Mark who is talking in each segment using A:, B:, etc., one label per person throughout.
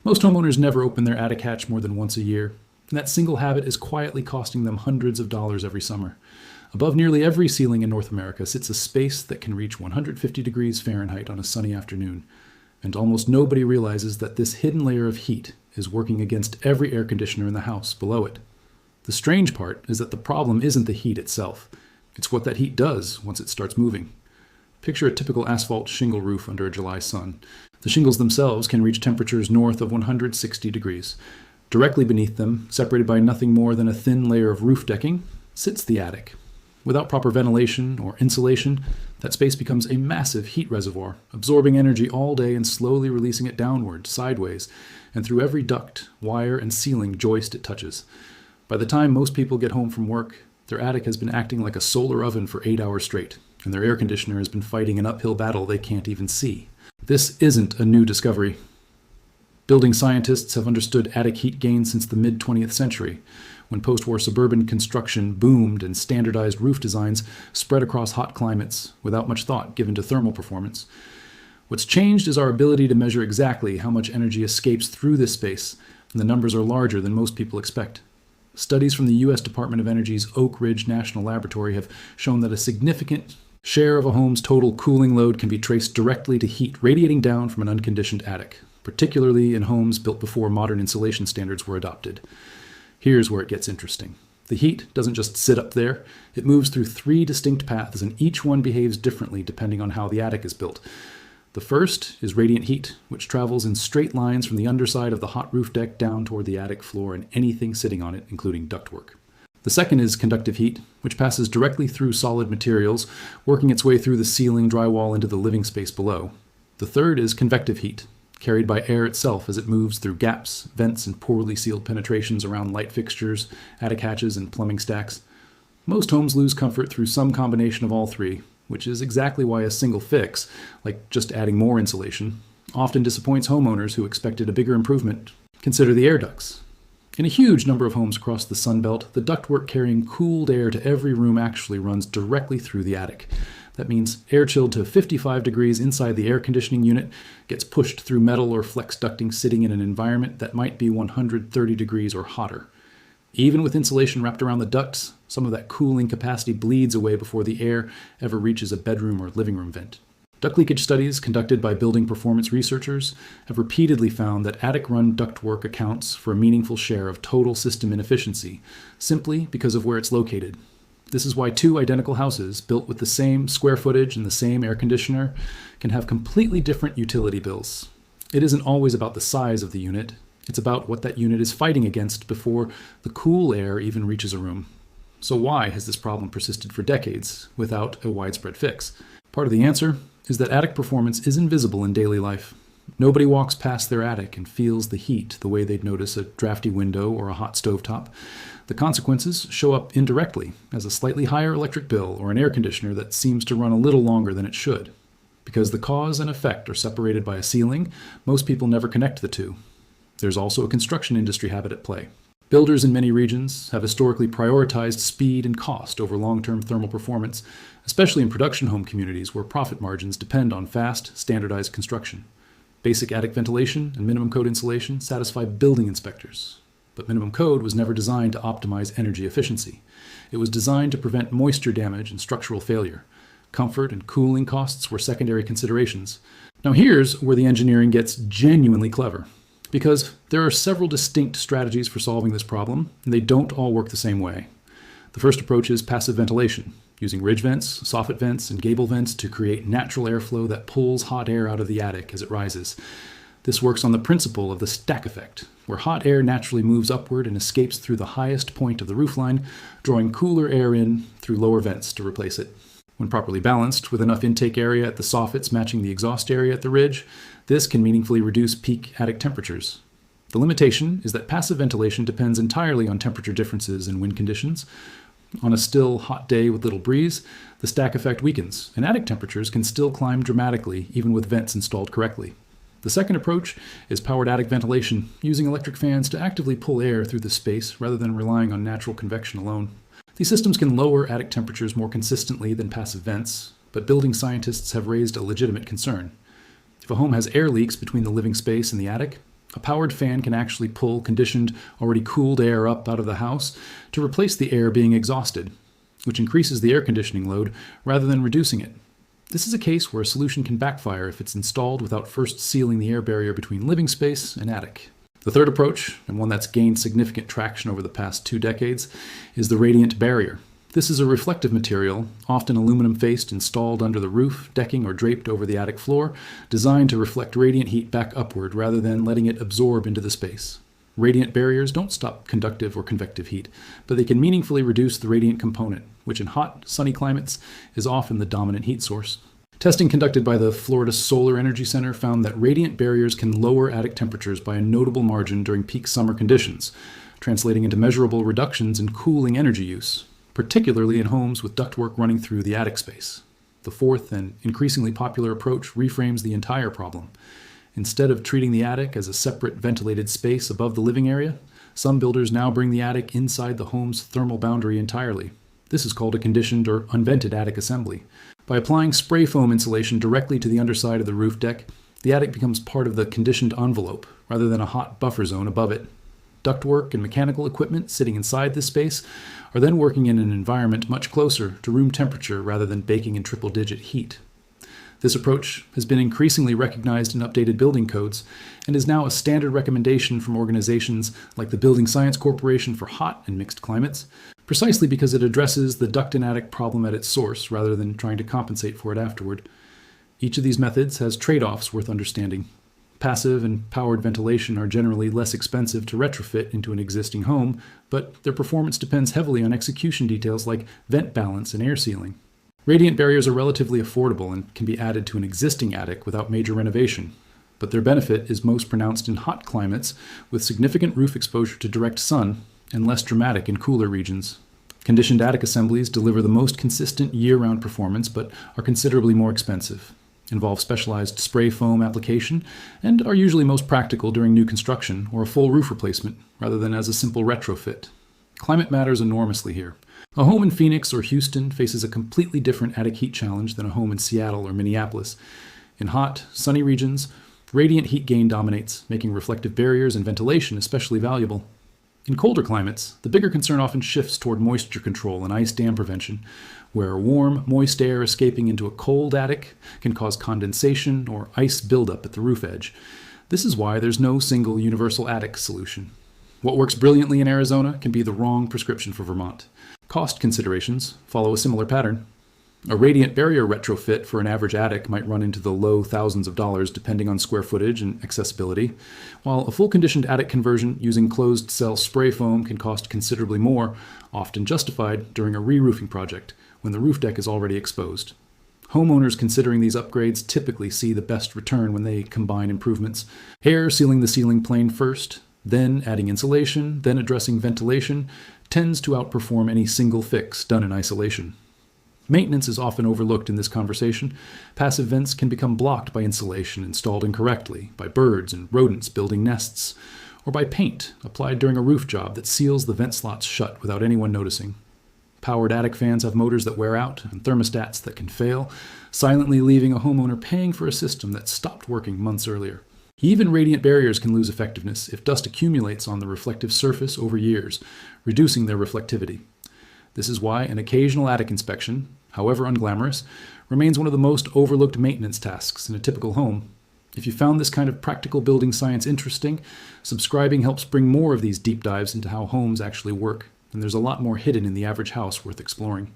A: Most homeowners never open their attic hatch more than once a year, and that single habit is quietly costing them hundreds of dollars every summer. Above nearly every ceiling in North America sits a space that can reach 150 degrees Fahrenheit on a sunny afternoon, and almost nobody realizes that this hidden layer of heat is working against every air conditioner in the house below it. The strange part is that the problem isn't the heat itself. It's what that heat does once it starts moving. Picture a typical asphalt shingle roof under a July sun. The shingles themselves can reach temperatures north of 160 degrees. Directly beneath them, separated by nothing more than a thin layer of roof decking, sits the attic. Without proper ventilation or insulation, that space becomes a massive heat reservoir, absorbing energy all day and slowly releasing it downward, sideways, and through every duct, wire, and ceiling joist it touches. By the time most people get home from work, their attic has been acting like a solar oven for 8 hours straight, and their air conditioner has been fighting an uphill battle they can't even see. This isn't a new discovery. Building scientists have understood attic heat gain since the mid-20th century, when post-war suburban construction boomed and standardized roof designs spread across hot climates without much thought given to thermal performance. What's changed is our ability to measure exactly how much energy escapes through this space, and the numbers are larger than most people expect. Studies from the U.S. Department of Energy's Oak Ridge National Laboratory have shown that a significant share of a home's total cooling load can be traced directly to heat radiating down from an unconditioned attic, particularly in homes built before modern insulation standards were adopted. Here's where it gets interesting. The heat doesn't just sit up there, it moves through 3 distinct paths, and each one behaves differently depending on how the attic is built. The first is radiant heat, which travels in straight lines from the underside of the hot roof deck down toward the attic floor and anything sitting on it, including ductwork. The second is conductive heat, which passes directly through solid materials, working its way through the ceiling drywall into the living space below. The third is convective heat, carried by air itself as it moves through gaps, vents, and poorly sealed penetrations around light fixtures, attic hatches, and plumbing stacks. Most homes lose comfort through some combination of all three, which is exactly why a single fix, like just adding more insulation, often disappoints homeowners who expected a bigger improvement. Consider the air ducts. In a huge number of homes across the Sun Belt, the ductwork carrying cooled air to every room actually runs directly through the attic. That means air chilled to 55 degrees inside the air conditioning unit gets pushed through metal or flex ducting sitting in an environment that might be 130 degrees or hotter. Even with insulation wrapped around the ducts, some of that cooling capacity bleeds away before the air ever reaches a bedroom or living room vent. Duct leakage studies conducted by building performance researchers have repeatedly found that attic-run ductwork accounts for a meaningful share of total system inefficiency, simply because of where it's located. This is why 2 identical houses, built with the same square footage and the same air conditioner, can have completely different utility bills. It isn't always about the size of the unit, it's about what that unit is fighting against before the cool air even reaches a room. So why has this problem persisted for decades without a widespread fix? Part of the answer is that attic performance is invisible in daily life. Nobody walks past their attic and feels the heat the way they'd notice a drafty window or a hot stovetop. The consequences show up indirectly as a slightly higher electric bill or an air conditioner that seems to run a little longer than it should. Because the cause and effect are separated by a ceiling, most people never connect the two. There's also a construction industry habit at play. Builders in many regions have historically prioritized speed and cost over long-term thermal performance, especially in production home communities where profit margins depend on fast, standardized construction. Basic attic ventilation and minimum code insulation satisfy building inspectors. But minimum code was never designed to optimize energy efficiency. It was designed to prevent moisture damage and structural failure. Comfort and cooling costs were secondary considerations. Now here's where the engineering gets genuinely clever. Because there are several distinct strategies for solving this problem, and they don't all work the same way. The first approach is passive ventilation, using ridge vents, soffit vents, and gable vents to create natural airflow that pulls hot air out of the attic as it rises. This works on the principle of the stack effect, where hot air naturally moves upward and escapes through the highest point of the roofline, drawing cooler air in through lower vents to replace it. When properly balanced, with enough intake area at the soffits matching the exhaust area at the ridge, this can meaningfully reduce peak attic temperatures. The limitation is that passive ventilation depends entirely on temperature differences and wind conditions. On a still, hot day with little breeze, the stack effect weakens, and attic temperatures can still climb dramatically even with vents installed correctly. The second approach is powered attic ventilation, using electric fans to actively pull air through the space rather than relying on natural convection alone. These systems can lower attic temperatures more consistently than passive vents, but building scientists have raised a legitimate concern. If a home has air leaks between the living space and the attic, A powered fan can actually pull conditioned, already cooled air up out of the house to replace the air being exhausted, which increases the air conditioning load rather than reducing it. This is a case where a solution can backfire if it's installed without first sealing the air barrier between living space and attic. The third approach, and one that's gained significant traction over the past 2 decades, is the radiant barrier. This is a reflective material, often aluminum-faced, installed under the roof, decking, or draped over the attic floor, designed to reflect radiant heat back upward rather than letting it absorb into the space. Radiant barriers don't stop conductive or convective heat, but they can meaningfully reduce the radiant component, which in hot, sunny climates is often the dominant heat source. Testing conducted by the Florida Solar Energy Center found that radiant barriers can lower attic temperatures by a notable margin during peak summer conditions, translating into measurable reductions in cooling energy use, particularly in homes with ductwork running through the attic space. The fourth and increasingly popular approach reframes the entire problem. Instead of treating the attic as a separate ventilated space above the living area, some builders now bring the attic inside the home's thermal boundary entirely. This is called a conditioned or unvented attic assembly. By applying spray foam insulation directly to the underside of the roof deck, the attic becomes part of the conditioned envelope rather than a hot buffer zone above it. Ductwork and mechanical equipment sitting inside this space are then working in an environment much closer to room temperature rather than baking in triple-digit heat. This approach has been increasingly recognized in updated building codes and is now a standard recommendation from organizations like the Building Science Corporation for hot and mixed climates, precisely because it addresses the duct and attic problem at its source rather than trying to compensate for it afterward. Each of these methods has trade-offs worth understanding. Passive and powered ventilation are generally less expensive to retrofit into an existing home, but their performance depends heavily on execution details like vent balance and air sealing. Radiant barriers are relatively affordable and can be added to an existing attic without major renovation, but their benefit is most pronounced in hot climates with significant roof exposure to direct sun and less dramatic in cooler regions. Conditioned attic assemblies deliver the most consistent year-round performance but are considerably more expensive, involve specialized spray foam application, and are usually most practical during new construction or a full roof replacement rather than as a simple retrofit. Climate matters enormously here. A home in Phoenix or Houston faces a completely different attic heat challenge than a home in Seattle or Minneapolis. In hot, sunny regions, radiant heat gain dominates, making reflective barriers and ventilation especially valuable. In colder climates, the bigger concern often shifts toward moisture control and ice dam prevention, where warm, moist air escaping into a cold attic can cause condensation or ice buildup at the roof edge. This is why there's no single universal attic solution. What works brilliantly in Arizona can be the wrong prescription for Vermont. Cost considerations follow a similar pattern. A radiant barrier retrofit for an average attic might run into the low thousands of dollars depending on square footage and accessibility, while a full conditioned attic conversion using closed cell spray foam can cost considerably more, often justified during a re-roofing project when the roof deck is already exposed. Homeowners considering these upgrades typically see the best return when they combine improvements: air sealing the ceiling plane first, then adding insulation, then addressing ventilation, tends to outperform any single fix done in isolation. Maintenance is often overlooked in this conversation. Passive vents can become blocked by insulation installed incorrectly, by birds and rodents building nests, or by paint applied during a roof job that seals the vent slots shut without anyone noticing. Powered attic fans have motors that wear out and thermostats that can fail, silently leaving a homeowner paying for a system that stopped working months earlier. Even radiant barriers can lose effectiveness if dust accumulates on the reflective surface over years, reducing their reflectivity. This is why an occasional attic inspection, however unglamorous, remains one of the most overlooked maintenance tasks in a typical home. If you found this kind of practical building science interesting, subscribing helps bring more of these deep dives into how homes actually work, and there's a lot more hidden in the average house worth exploring.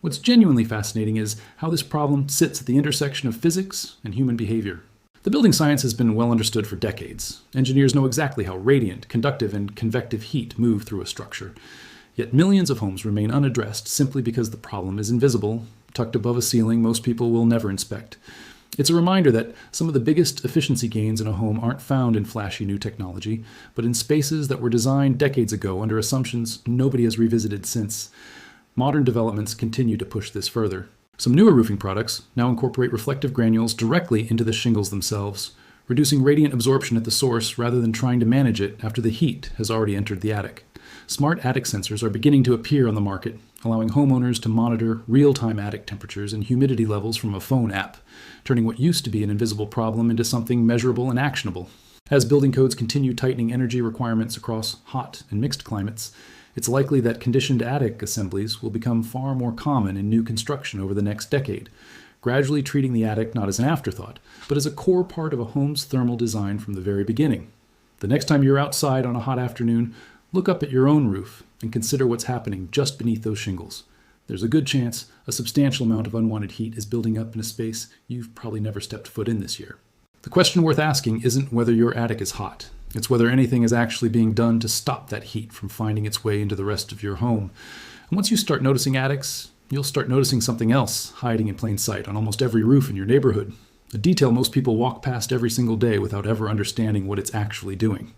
A: What's genuinely fascinating is how this problem sits at the intersection of physics and human behavior. The building science has been well understood for decades. Engineers know exactly how radiant, conductive, and convective heat move through a structure. Yet millions of homes remain unaddressed simply because the problem is invisible, tucked above a ceiling most people will never inspect. It's a reminder that some of the biggest efficiency gains in a home aren't found in flashy new technology, but in spaces that were designed decades ago under assumptions nobody has revisited since. Modern developments continue to push this further. Some newer roofing products now incorporate reflective granules directly into the shingles themselves, reducing radiant absorption at the source rather than trying to manage it after the heat has already entered the attic. Smart attic sensors are beginning to appear on the market, allowing homeowners to monitor real-time attic temperatures and humidity levels from a phone app, turning what used to be an invisible problem into something measurable and actionable. As building codes continue tightening energy requirements across hot and mixed climates, it's likely that conditioned attic assemblies will become far more common in new construction over the next decade, gradually treating the attic not as an afterthought, but as a core part of a home's thermal design from the very beginning. The next time you're outside on a hot afternoon, look up at your own roof and consider what's happening just beneath those shingles. There's a good chance a substantial amount of unwanted heat is building up in a space you've probably never stepped foot in this year. The question worth asking isn't whether your attic is hot. It's whether anything is actually being done to stop that heat from finding its way into the rest of your home. And once you start noticing attics, you'll start noticing something else hiding in plain sight on almost every roof in your neighborhood. A detail most people walk past every single day without ever understanding what it's actually doing.